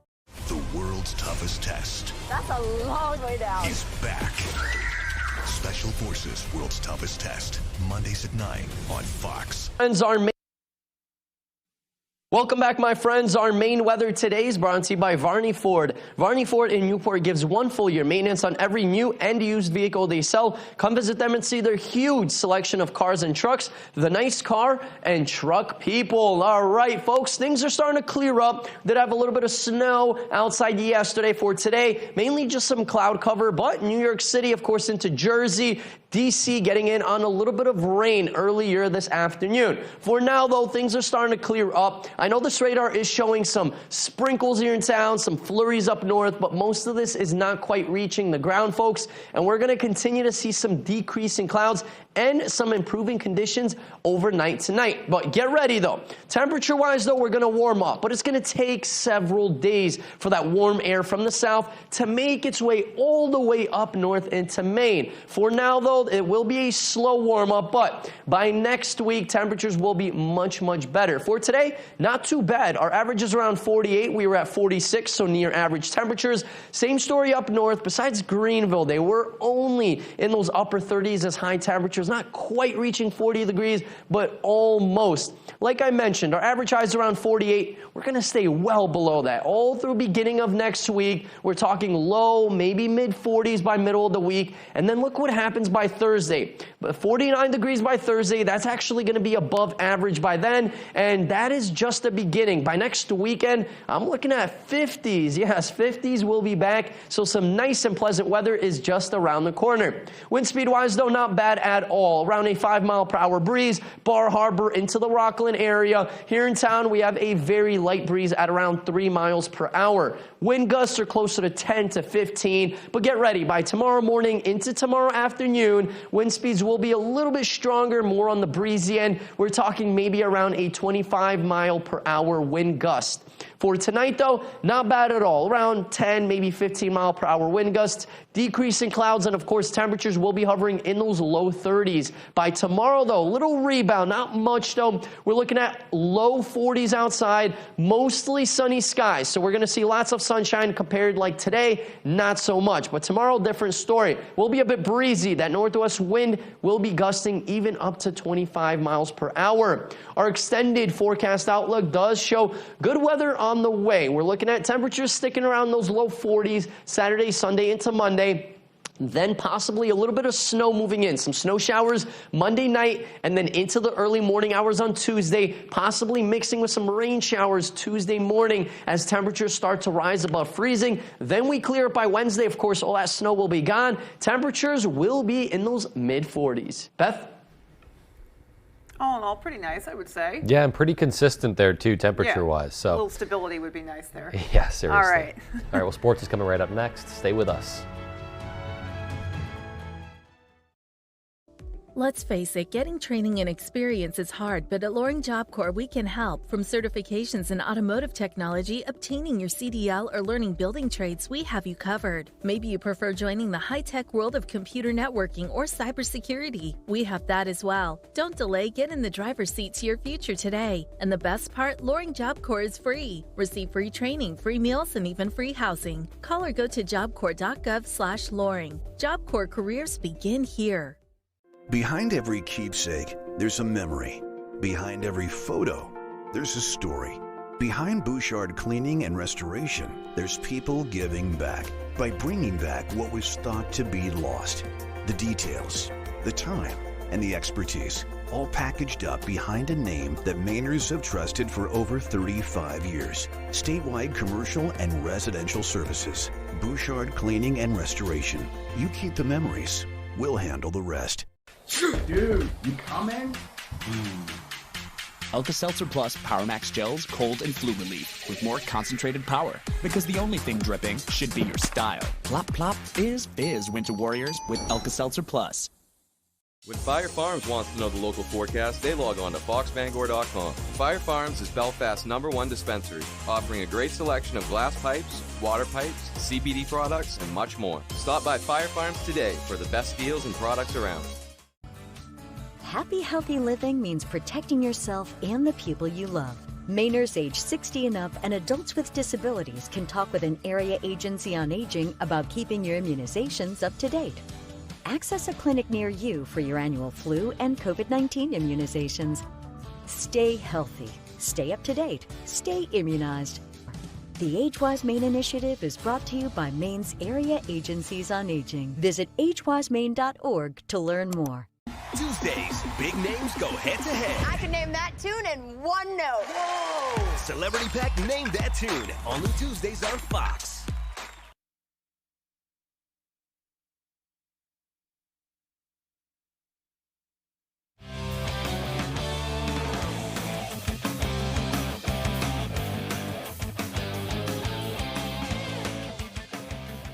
The world's toughest test. That's a long way down. Is back. Special Forces World's Toughest Test. Mondays at 9 on Fox. Friends, Welcome back, my friends. Our Maine weather today is brought to you by Varney Ford. Varney Ford in Newport gives 1 full year maintenance on every new and used vehicle they sell. Come visit them and see their huge selection of cars and trucks, the nice car and truck people. All right, folks, things are starting to clear up. Did have a little bit of snow outside yesterday. For today, mainly just some cloud cover, but New York City, of course, into Jersey, D.C. getting in on a little bit of rain earlier this afternoon. For now, though, things are starting to clear up. I know this radar is showing some sprinkles here in town, some flurries up north, but most of this is not quite reaching the ground, folks. And we're going to continue to see some decrease in clouds and some improving conditions overnight tonight. But get ready, though. Temperature-wise, though, we're going to warm up, but it's going to take several days for that warm air from the south to make its way all the way up north into Maine. For now, though, it will be a slow warm-up, but by next week, temperatures will be much, much better. For today, not too bad. Our average is around 48. We were at 46, so near average temperatures. Same story up north. Besides Greenville, they were only in those upper 30s as high temperatures, not quite reaching 40 degrees, but almost. Like I mentioned, our average high is around 48. We're going to stay well below that all through beginning of next week. We're talking low, maybe mid-40s by middle of the week, and then look what happens by Thursday. But 49 degrees by Thursday, that's actually going to be above average by then, and that is just the beginning. By next weekend, I'm looking at 50s. Yes, 50s will be back, so some nice and pleasant weather is just around the corner. Wind speed-wise, though, not bad at all. Around a 5-mile-per-hour breeze, Bar Harbor into the Rockland area. Here in town, we have a very light breeze at around 3 miles per hour. Wind gusts are closer to 10 to 15, but get ready. By tomorrow morning into tomorrow afternoon, wind speeds will be a little bit stronger, more on the breezy end. We're talking maybe around a 25-mile-per-hour wind gust. For tonight, though, not bad at all. Around 10, maybe 15-mile-per-hour wind gusts, decrease in clouds, and, of course, temperatures will be hovering in those low 30s. By tomorrow, though, a little rebound, not much, though. We're looking at low 40s outside, mostly sunny skies. So we're going to see lots of sunshine compared like today, not so much. But tomorrow, different story. Will be a bit breezy. That northwest wind will be gusting even up to 25 miles per hour. Our extended forecast outlook does show good weather on the way. We're looking at temperatures sticking around those low 40s Saturday, Sunday into Monday. Then possibly a little bit of snow moving in. Some snow showers Monday night and then into the early morning hours on Tuesday, possibly mixing with some rain showers Tuesday morning as temperatures start to rise above freezing. Then we clear up by Wednesday. Of course, all that snow will be gone. Temperatures will be in those mid-40s. Beth? All in all, pretty nice, I would say. Yeah, and pretty consistent there, too, temperature-wise. A So little stability would be nice there. yeah, seriously. All right. All right, well, sports is coming right up next. Stay with us. Let's face it, getting training and experience is hard, but at Loring Job Corps, we can help. From certifications in automotive technology, obtaining your CDL, or learning building trades, we have you covered. Maybe you prefer joining the high-tech world of computer networking or cybersecurity. We have that as well. Don't delay, get in the driver's seat to your future today. And the best part, Loring Job Corps is free. Receive free training, free meals, and even free housing. Call or go to jobcorps.gov/Loring. Job Corps careers begin here. Behind every keepsake, there's a memory. Behind every photo, there's a story. Behind Bouchard Cleaning and Restoration, there's people giving back by bringing back what was thought to be lost. The details, the time, and the expertise. all packaged up behind a name that Mainers have trusted for over 35 years. Statewide commercial and residential services. Bouchard Cleaning and Restoration. You keep the memories. We'll handle the rest. Dude, you coming? Alka-Seltzer Plus Power Max Gels Cold and Flu Relief with more concentrated power. Because the only thing dripping should be your style. Plop, plop, fizz, fizz, Winter Warriors with Alka-Seltzer Plus. When Fire Farms wants to know the local forecast, they log on to foxbangor.com. Fire Farms is Belfast's #1 dispensary, offering a great selection of glass pipes, water pipes, CBD products, and much more. Stop by Fire Farms today for the best deals and products around. Happy, healthy living means protecting yourself and the people you love. Mainers age 60 and up and adults with disabilities can talk with an area agency on aging about keeping your immunizations up to date. Access a clinic near you for your annual flu and COVID-19 immunizations. Stay healthy, stay up to date, stay immunized. The AgeWise Maine initiative is brought to you by Maine's area agencies on aging. Visit agewisemaine.org to learn more. Tuesdays, big names go head-to-head. I can name that tune in one note. Whoa! Celebrity Pack Name That Tune. Only Tuesdays on Fox.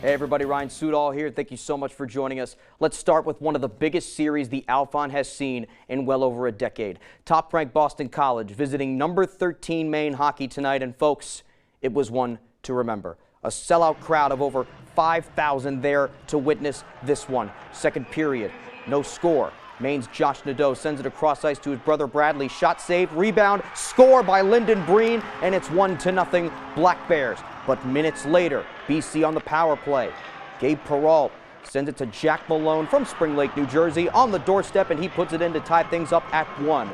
Hey everybody, Ryan Soudal here. Thank you so much for joining us. Let's start with one of the biggest series the Alphon has seen in well over a decade. Top-ranked Boston College visiting number 13 Maine hockey tonight, and folks, it was one to remember. A sellout crowd of over 5,000 there to witness this one. Second period, no score. Maine's Josh Nadeau sends it across ice to his brother Bradley. Shot saved, rebound, score by Lyndon Breen, and it's 1-0 Black Bears. But minutes later, BC on the power play. Gabe Perrault sends it to Jack Malone from Spring Lake, New Jersey on the doorstep, and he puts it in to tie things up at 1.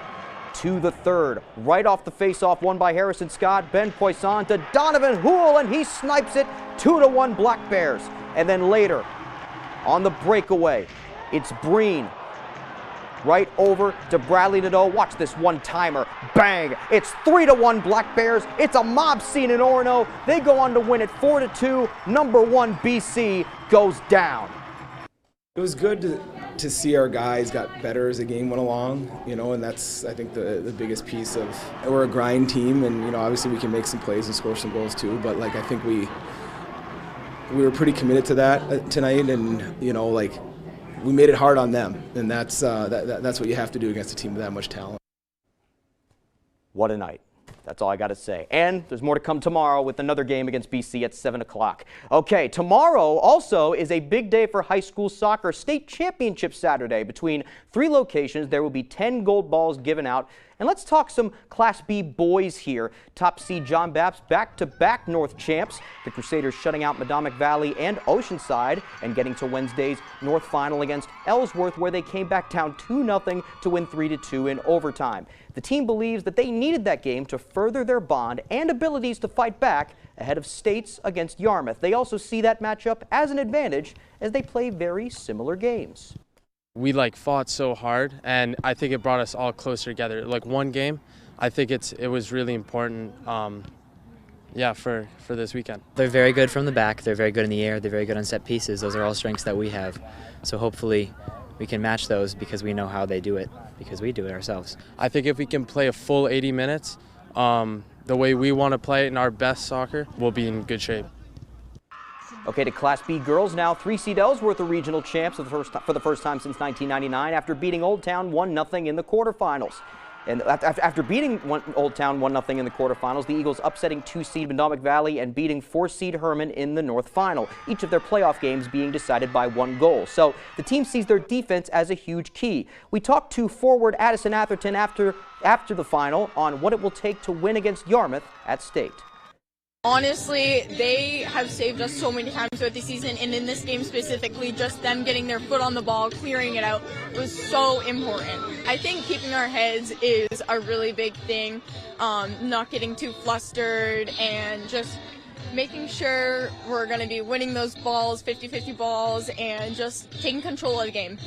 To the third, right off the faceoff, won by Harrison Scott. Ben Poisson to Donovan Houle, and he snipes it 2-1 Black Bears. And then later, on the breakaway, it's Breen. Right over to Bradley Nadeau. Watch this one-timer. Bang! It's 3-1 Black Bears. It's a mob scene in Orono. They go on to win it 4-2. Number 1 BC goes down. It was good to see our guys got better as the game went along, and that's, I think, the biggest piece of, we're a grind team, and, obviously we can make some plays and score some goals too, but, I think we were pretty committed to that tonight, and, we made it hard on them, and that's what you have to do against a team with that much talent. What a night. That's all I got to say. And there's more to come tomorrow with another game against BC at 7 o'clock. Okay, tomorrow also is a big day for high school soccer. State championship Saturday. Between 3 locations, there will be 10 gold balls given out. And let's talk some Class B boys here. Top seed John Baptist back-to-back North champs. The Crusaders shutting out Madomic Valley and Oceanside and getting to Wednesday's North final against Ellsworth, where they came back down 2-0 to win 3-2 in overtime. The team believes that they needed that game to further their bond and abilities to fight back ahead of States against Yarmouth. They also see that matchup as an advantage as they play very similar games. We fought so hard, and I think it brought us all closer together. One game, I think it was really important, for this weekend. They're very good from the back. They're very good in the air. They're very good on set pieces. Those are all strengths that we have. So hopefully we can match those because we know how they do it, because we do it ourselves. I think if we can play a full 80 minutes, the way we want to play it in our best soccer, we'll be in good shape. Okay, to Class B girls now. 3-seed Ellsworth are regional champs for the first time since 1999 after beating Old Town 1-0 in the quarterfinals. And after beating Old Town 1-0 in the quarterfinals, the Eagles upsetting 2-seed Madomic Valley and beating 4-seed Herman in the North Final, each of their playoff games being decided by 1 goal. So the team sees their defense as a huge key. We talked to forward Addison Atherton after the final on what it will take to win against Yarmouth at State. Honestly, they have saved us so many times throughout the season, and in this game specifically, just them getting their foot on the ball, clearing it out, was so important. I think keeping our heads is a really big thing, not getting too flustered, and just making sure we're going to be winning those balls, 50-50 balls, and just taking control of the game.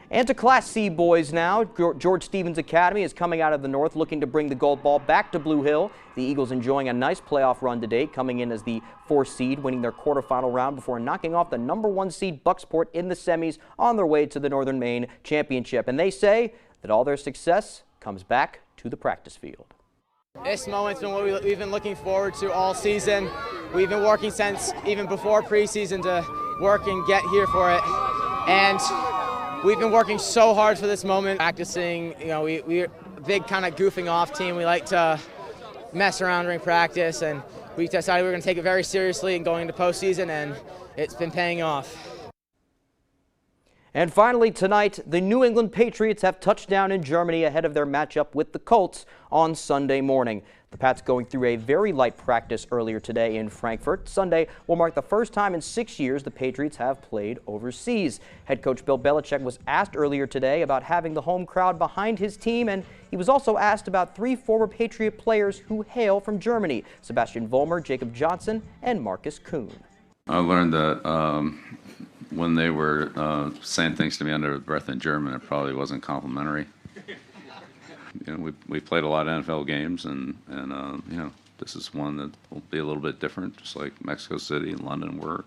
And to Class C boys now. George Stevens Academy is coming out of the north looking to bring the gold ball back to Blue Hill. The Eagles enjoying a nice playoff run to date, coming in as the 4th seed, winning their quarterfinal round before knocking off the #1 seed Bucksport in the semis on their way to the Northern Maine Championship. And they say that all their success comes back to the practice field. This moment's been what we've been looking forward to all season. We've been working since even before preseason to work and get here for it. And we've been working so hard for this moment, practicing. You know, we're a big kind of goofing off team. We like to mess around during practice, and we decided we were going to take it very seriously and going into postseason, and it's been paying off. And finally tonight, the New England Patriots have touched down in Germany ahead of their matchup with the Colts on Sunday morning. The Pats going through a very light practice earlier today in Frankfurt. Sunday will mark the first time in 6 years the Patriots have played overseas. Head coach Bill Belichick was asked earlier today about having the home crowd behind his team, and he was also asked about 3 former Patriot players who hail from Germany: Sebastian Vollmer, Jacob Johnson, and Marcus Kuhn. I learned that when they were saying things to me under breath in German, it probably wasn't complimentary. You know, we played a lot of NFL games, and you know, this is one that will be a little bit different, just like Mexico City and London were.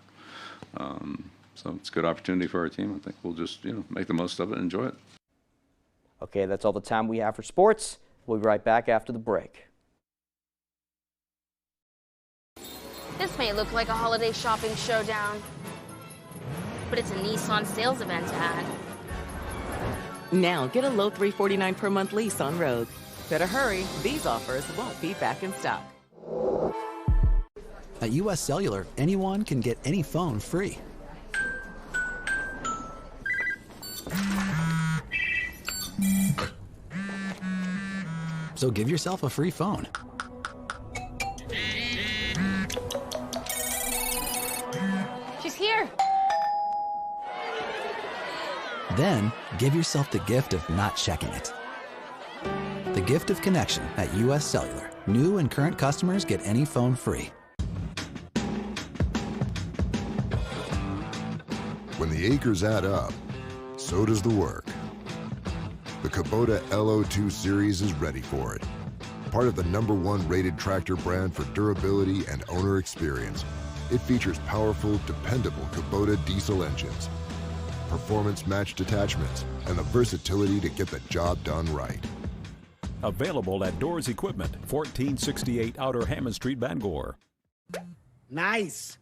So it's a good opportunity for our team. I think we'll just, you know, make the most of it and enjoy it. Okay, that's all the time we have for sports. We'll be right back after the break. This may look like a holiday shopping showdown, but it's a Nissan sales event ad. Now get a low $349 per month lease on Rogue. Better hurry, these offers won't be back in stock. At US Cellular, anyone can get any phone free. So give yourself a free phone. She's here. Then, give yourself the gift of not checking it. The gift of connection at US Cellular. New and current customers get any phone free. When the acres add up, so does the work. The Kubota LO2 Series is ready for it. Part of the #1 rated tractor brand for durability and owner experience, it features powerful, dependable Kubota diesel engines, performance-matched attachments, and the versatility to get the job done right. Available at Doors Equipment, 1468 Outer Hammond Street, Bangor. Nice.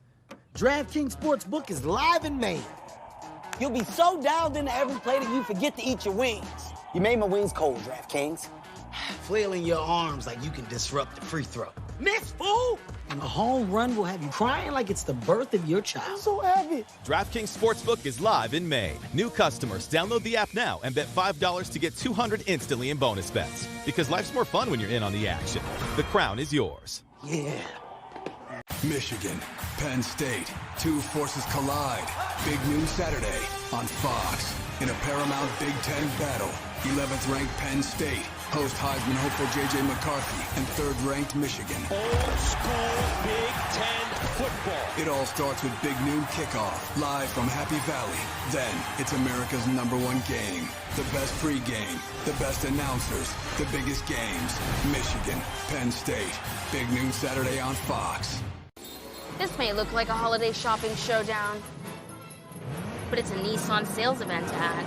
DraftKings Sportsbook is live in Maine. You'll be so dialed into every play that you forget to eat your wings. You made my wings cold, DraftKings. Flailing your arms like you can disrupt the free throw. Miss, fool! And a home run will have you crying like it's the birth of your child. I'm so happy. DraftKings Sportsbook is live in Maine. New customers, download the app now and bet $5 to get $200 instantly in bonus bets. Because life's more fun when you're in on the action. The crown is yours. Yeah. Michigan, Penn State, 2 forces collide. Big noon Saturday on Fox. In a Paramount Big Ten battle, 11th ranked Penn State host Heisman hopeful J.J. McCarthy and 3rd-ranked Michigan. Old school Big Ten football. It all starts with Big Noon Kickoff, live from Happy Valley. Then, it's America's #1 game. The best pregame, the best announcers, the biggest games. Michigan, Penn State. Big Noon Saturday on Fox. This may look like a holiday shopping showdown, but it's a Nissan sales event ad.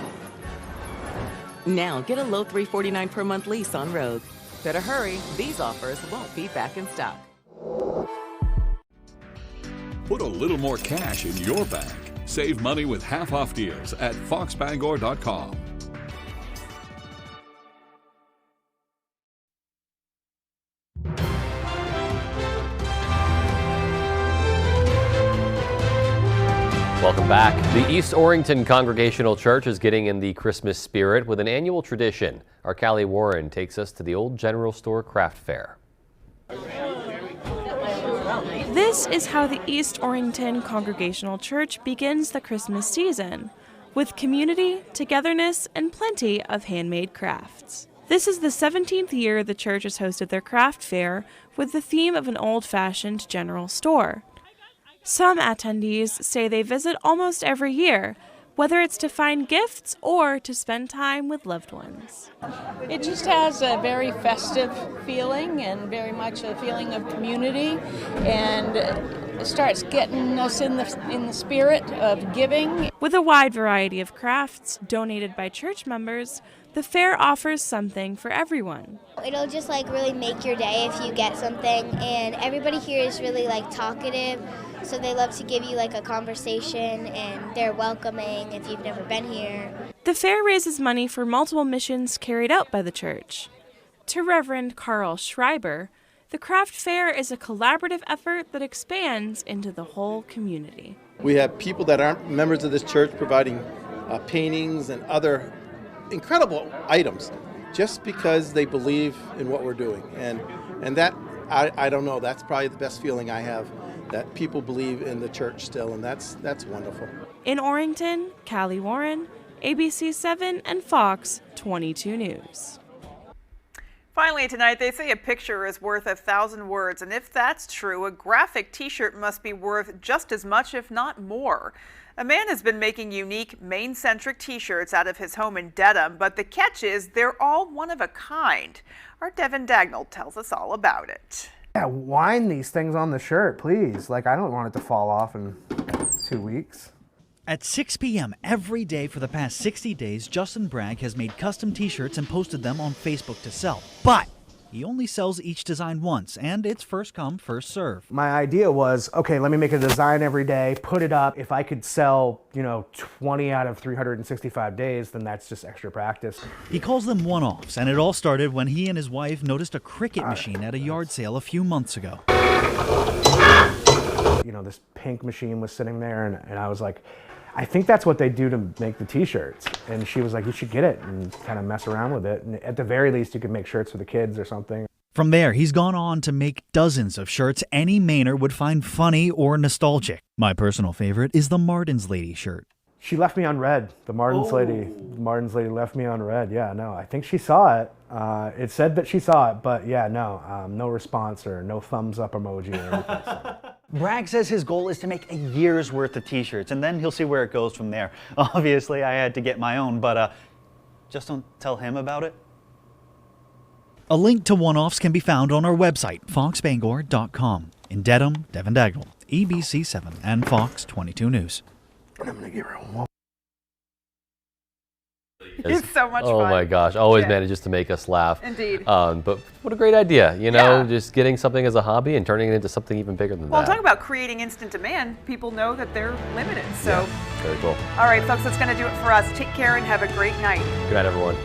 Now get a low $349 per month lease on Rogue. Better hurry, these offers won't be back in stock. Put a little more cash in your bank. Save money with half-off deals at foxbangor.com. Welcome back. The East Orrington Congregational Church is getting in the Christmas spirit with an annual tradition. Our Callie Warren takes us to the Old General Store Craft Fair. This is how the East Orrington Congregational Church begins the Christmas season, with community, togetherness, and plenty of handmade crafts. This is the 17th year the church has hosted their craft fair with the theme of an old-fashioned general store. Some attendees say they visit almost every year, whether it's to find gifts or to spend time with loved ones. It just has a very festive feeling and very much a feeling of community, and it starts getting us in the spirit of giving. With a wide variety of crafts donated by church members, the fair offers something for everyone. It'll just really make your day if you get something, and everybody here is really talkative, so they love to give you a conversation, and they're welcoming if you've never been here. The fair raises money for multiple missions carried out by the church. To Reverend Carl Schreiber, the craft fair is a collaborative effort that expands into the whole community. We have people that aren't members of this church providing paintings and other incredible items just because they believe in what we're doing. And that, I don't know, that's probably the best feeling I have, that people believe in the church still, and that's wonderful. In Orrington, Callie Warren, ABC 7 and Fox 22 News. Finally tonight, they say a picture is worth 1,000 words, and if that's true, a graphic t-shirt must be worth just as much, if not more. A man has been making unique Maine-centric t-shirts out of his home in Dedham, but the catch is they're all one of a kind. Our Devin Dagnall tells us all about it. Yeah, wind these things on the shirt, please. I don't want it to fall off in 2 weeks. At 6 p.m. every day for the past 60 days, Justin Bragg has made custom t-shirts and posted them on Facebook to sell. But he only sells each design once, and it's first come, first serve. My idea was, okay, let me make a design every day, put it up. If I could sell, 20 out of 365 days, then that's just extra practice. He calls them one-offs, and it all started when he and his wife noticed a cricket machine at a yard sale a few months ago. This pink machine was sitting there, and I was like, I think that's what they do to make the t-shirts. And she was like, you should get it and kind of mess around with it. And at the very least, you could make shirts for the kids or something. From there, he's gone on to make dozens of shirts any Mainer would find funny or nostalgic. My personal favorite is the Martin's Lady shirt. She left me on red. The Martin's lady left me on red. Yeah, no, I think she saw it. It said that she saw it, but yeah, no response or no thumbs up emoji or anything. So. Bragg says his goal is to make a year's worth of t-shirts, and then he'll see where it goes from there. Obviously, I had to get my own, but just don't tell him about it. A link to one-offs can be found on our website, foxbangor.com. In Dedham, Devin Dagnall, ABC 7 and Fox 22 News. I'm going to give her a It's so much fun. Oh my gosh, always manages to make us laugh. Indeed. But what a great idea, just getting something as a hobby and turning it into something even bigger than Well, that. talk about creating instant demand. People know that they're limited, so. Yeah, very cool. All right, folks, that's going to do it for us. Take care and have a great night. Good night, everyone.